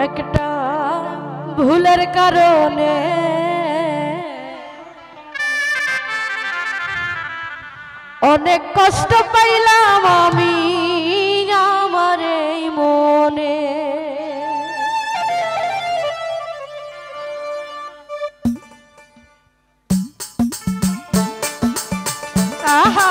একটা ভুলের কারণে অনেক কষ্ট পাইলাম আমি আমার এই মনে। আহা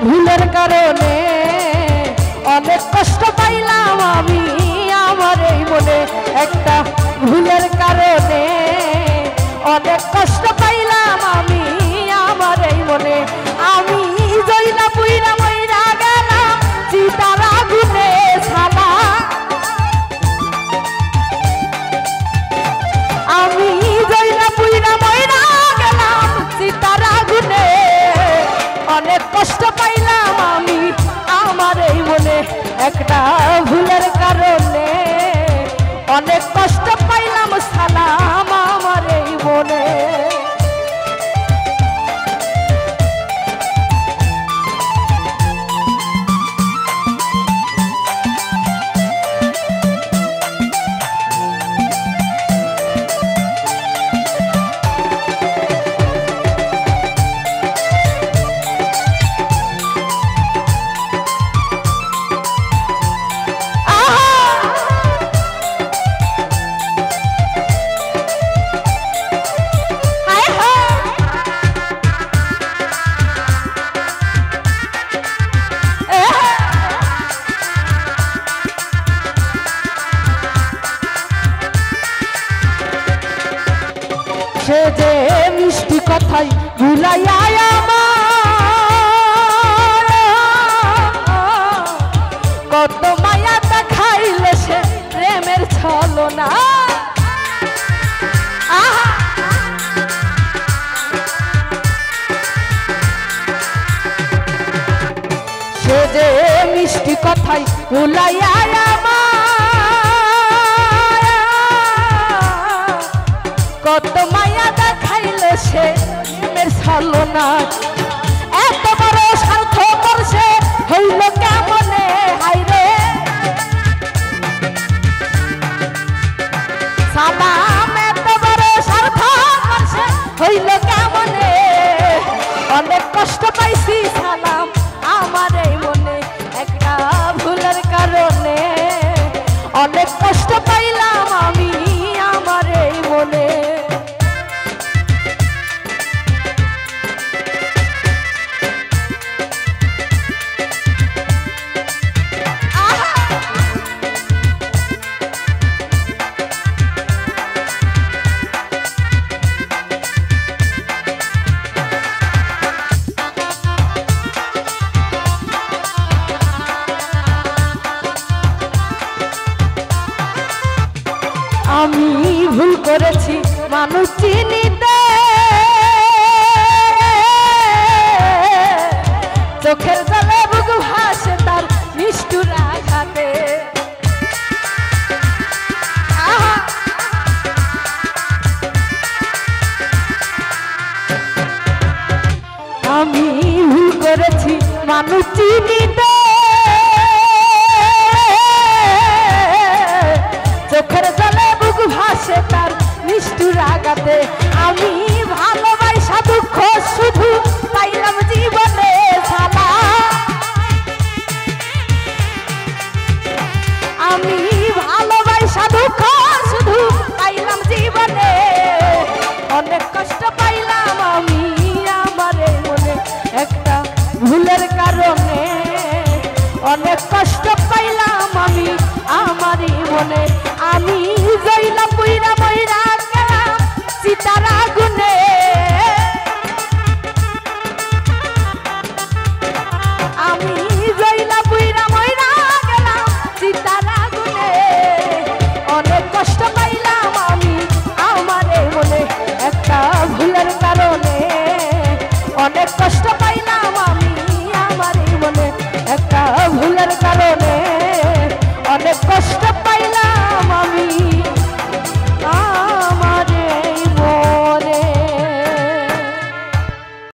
ভুলের কারণে অনেক কষ্ট পাইলাম আমি আমার এই মনে। একটা ভুলের কারণে অনেক কষ্ট পাইলাম আমি আমার এই মনে। আমি জইলা পুইরা মইরা গেলাম চিতার আগুনে ছালা। আমি জইলা পুইরা মইরা গেলাম চিতার আগুনে। অনেক কষ্ট পাইলাম আমি আমার এই মনে। একটা ভুলের কারণে অনেক কষ্ট পাইলাম সালাম আমার এই মনে। সে যে মিষ্টি কথাই ভুলাইয়া আমার কত মায়া দেখাইল সে প্রেমের ছলনা। সে যে মিষ্টি কথাই ভুলাইয়া কত মায়া দেখাইল সে প্রেমের ছলনা। এত বড় স্বার্থ করছে হইল কেমনে হাইরে সালাম। এত বড় স্বার্থ করছে হইল কেমনে। অনেক কষ্ট পাইছি সালাম আমার এই মনে। একটা ভুলের কারণে অনেক কষ্ট পাইলাম আমি আমার এই মনে। আমি ভুল করেছি মানুষ চিনিতে, চোখের জলে বুক ভাসে তার নিষ্ঠুর আঘাতে। আমি ভুল করেছি মানুষ চিনিতে, চোখের জলে বুক ভাসে তার নিষ্ঠুর আঘাতে। আমি ভালোবাসা দুঃখ শুধু পাইলাম জীবনে সালা। আমি ভালোবাসা দুঃখ শুধু পাইলাম জীবনে। অনেক কষ্ট পাইলাম আমি আমার এই মনে। একটা ভুলের কারণে অনেক কষ্ট পাইলাম আমি আমারই মনে। আমি জইলা পুইরা মইরা গেলাম চিতার আগুনে। আমি জইলা পুইরা মইরা গেলাম চিতার আগুনে। অনেক কষ্ট